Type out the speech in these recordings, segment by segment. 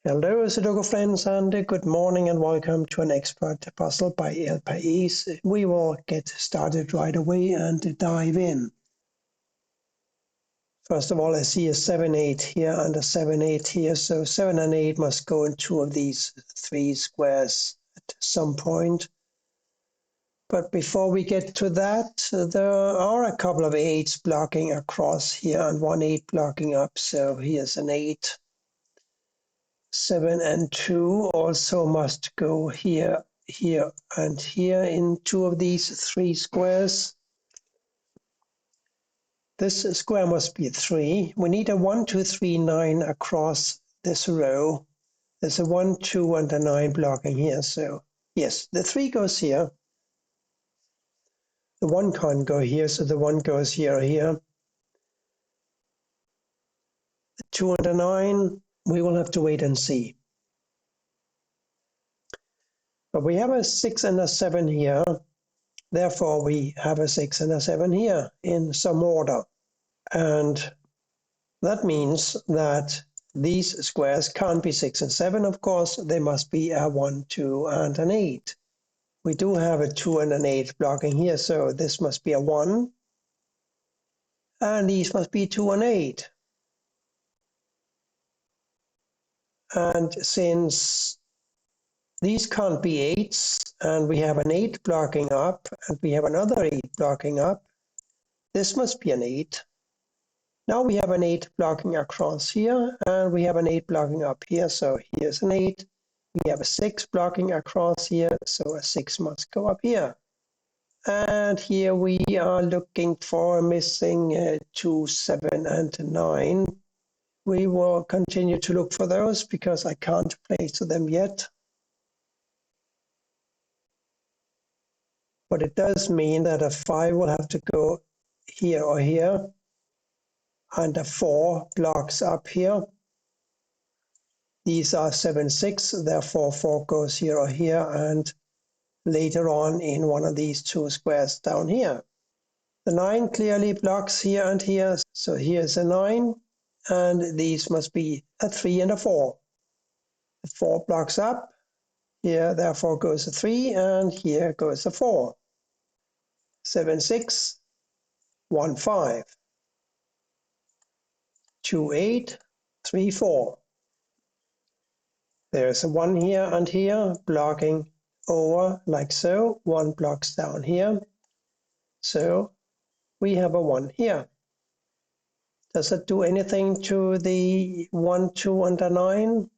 Hello, Sudoku friends, and good morning and welcome to an expert puzzle by El Pais. We will get started right away and dive in. First of all, I see a 7-8 here and a 7-8 here, so 7 and 8 must go in two of these three squares at some point. But before we get to that, there are a couple of 8s blocking across here and one 8 blocking up, so here's an 8. 7 and 2 also must go here, here, and here in two of these three squares. This square must be 3. We need a 1, 2, 3, 9 across this row. There's a 1, 2, and a 9 blocking here. So, yes, the 3 goes here. The 1 can't go here, so the 1 goes here or here. The 2 and a 9, we will have to wait and see. But we have a 6 and a 7 here. Therefore, we have a 6 and a 7 here in some order. And that means that these squares can't be 6 and 7, of course. They must be a 1, 2, and an 8. We do have a 2 and an 8 blocking here, so this must be a 1. And these must be 2 and 8. And since these can't be 8s, and we have an 8 blocking up, and we have another 8 blocking up, this must be an 8. Now we have an 8 blocking across here, and we have an 8 blocking up here, so here's an 8. We have a 6 blocking across here, so a 6 must go up here. And here we are looking for missing 2, 7, and 9. We will continue to look for those because I can't place them yet. But it does mean that a 5 will have to go here or here, and a 4 blocks up here. These are 7, 6, therefore 4 goes here or here, and later on in one of these two squares down here. The 9 clearly blocks here and here, so here's a 9, and these must be a 3 and a 4. The 4 blocks up, here therefore goes a 3, and here goes a 4. 7, 6, 1, 5. 2, 8, 3, 4. There's a 1 here and here blocking over like so. 1 blocks down here. So we have a 1 here. Does it do anything to the 1, 2, and a 9?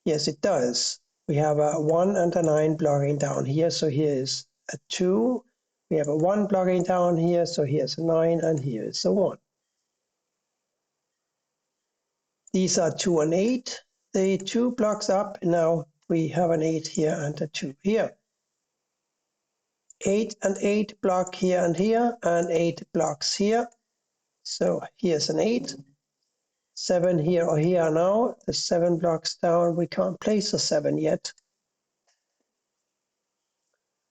Yes, it does. We have a 1 and a 9 blocking down here. So here's a 2. We have a 1 blocking down here. So here's a 9, and here's a 1. These are 2 and 8. The 2 blocks up. Now we have an 8 here and a 2 here. 8 and 8 block here and here, and 8 blocks here. So here's an 8. 7 here or here now. The 7 blocks down. We can't place a 7 yet.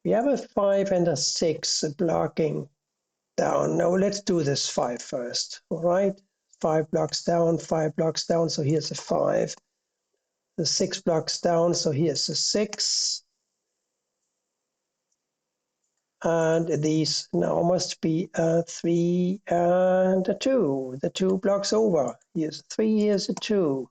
We have a 5 and a 6 blocking down. Now let's do this 5 first. All right. 5 blocks down, 5 blocks down. So here's a 5. The 6 blocks down. So here's a 6. And these now must be a 3 and a 2. The 2 blocks over. Here's a 3, here's a 2.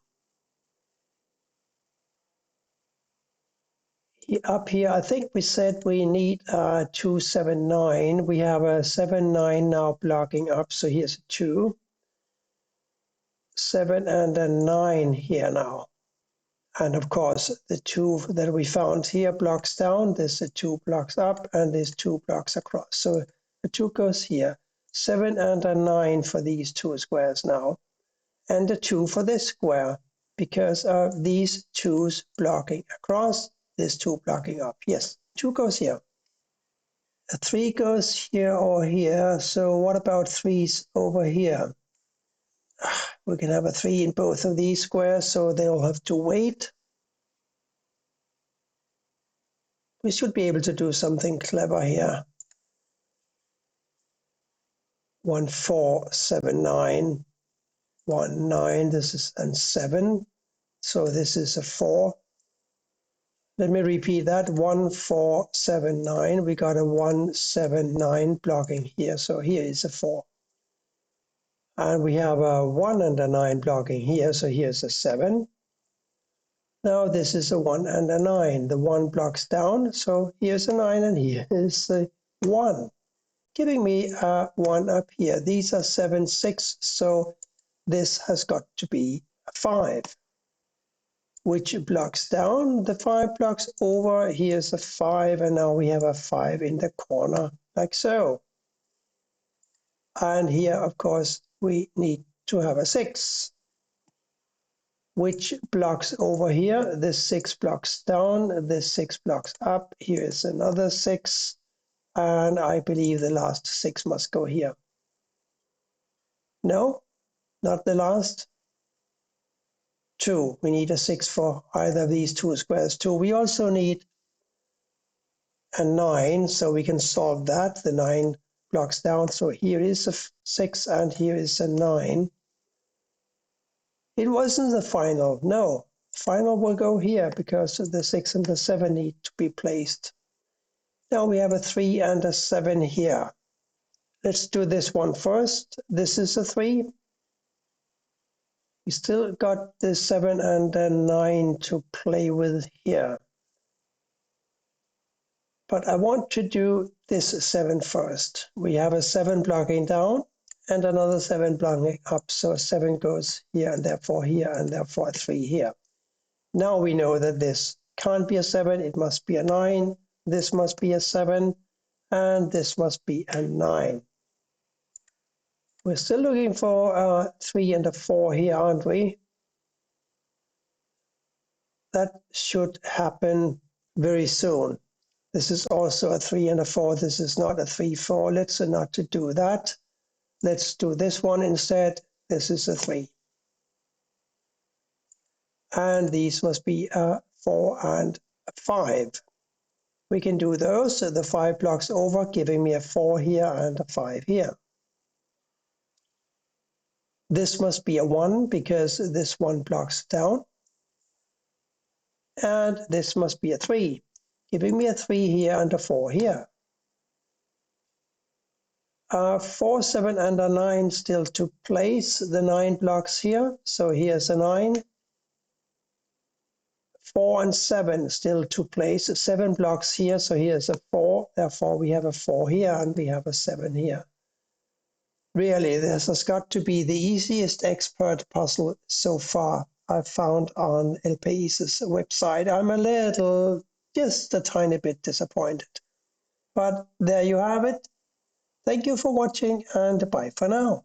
Up here, I think we said we need a 2, 7, 9. We have a 7, 9 now blocking up. So here's a 2. 7 and a 9 here now. And of course, the 2 that we found here blocks down. There's a 2 blocks up, and there's 2 blocks across. So the 2 goes here. 7 and a 9 for these two squares now. And a 2 for this square, because of these 2's blocking across, this 2 blocking up. Yes, 2 goes here. A 3 goes here or here. So what about 3's over here? We can have a 3 in both of these squares, so they'll have to wait. We should be able to do something clever here. 1, 4, 7, 9, 1, 9, this is and 7. So this is a 4. Let me repeat that. 1, 4, 7, 9. We got a 1, 7, 9 blocking here. So here is a 4. And we have a 1 and a 9 blocking here. So here's a 7. Now this is a 1 and a 9. The 1 blocks down. So here's a 9 and here is a 1. Giving me a 1 up here. These are 7, 6. So this has got to be a 5. Which blocks down, the 5 blocks over, here's a 5, and now we have a 5 in the corner, like so. And here, of course, we need to have a 6, which blocks over here, this 6 blocks down, this 6 blocks up, here is another 6, and I believe the last 6 must go here. No, not the last. 2, we need a 6 for either of these two squares too. We also need a 9, so we can solve that. The 9 blocks down, so here is a 6 and here is a 9. It wasn't the final, no. Final will go here because the 6 and the 7 need to be placed. Now we have a 3 and a 7 here. Let's do this one first. This is a 3. We still got the 7 and the 9 to play with here. But I want to do this 7 first. We have a 7 blocking down and another 7 blocking up. So 7 goes here and therefore a 3 here. Now we know that this can't be a 7. It must be a 9. This must be a 7. And this must be a 9. We're still looking for a 3 and a 4 here, aren't we? That should happen very soon. This is also a 3 and a 4. This is not a 3, 4. Let's not to do that. Let's do this one instead. This is a 3. And these must be a 4 and a 5. We can do those. So the 5 blocks over, giving me a 4 here and a 5 here. This must be a 1 because this 1 blocks down. And this must be a 3, giving me a 3 here and a 4 here. 4, 7, and a 9 still to place. The 9 blocks here. So here's a 9. 4 and 7 still to place. 7 blocks here. So here's a 4. Therefore, we have a 4 here and we have a 7 here. Really, this has got to be the easiest expert puzzle so far I've found on LPI's website. I'm a little, just a tiny bit disappointed. But there you have it. Thank you for watching and bye for now.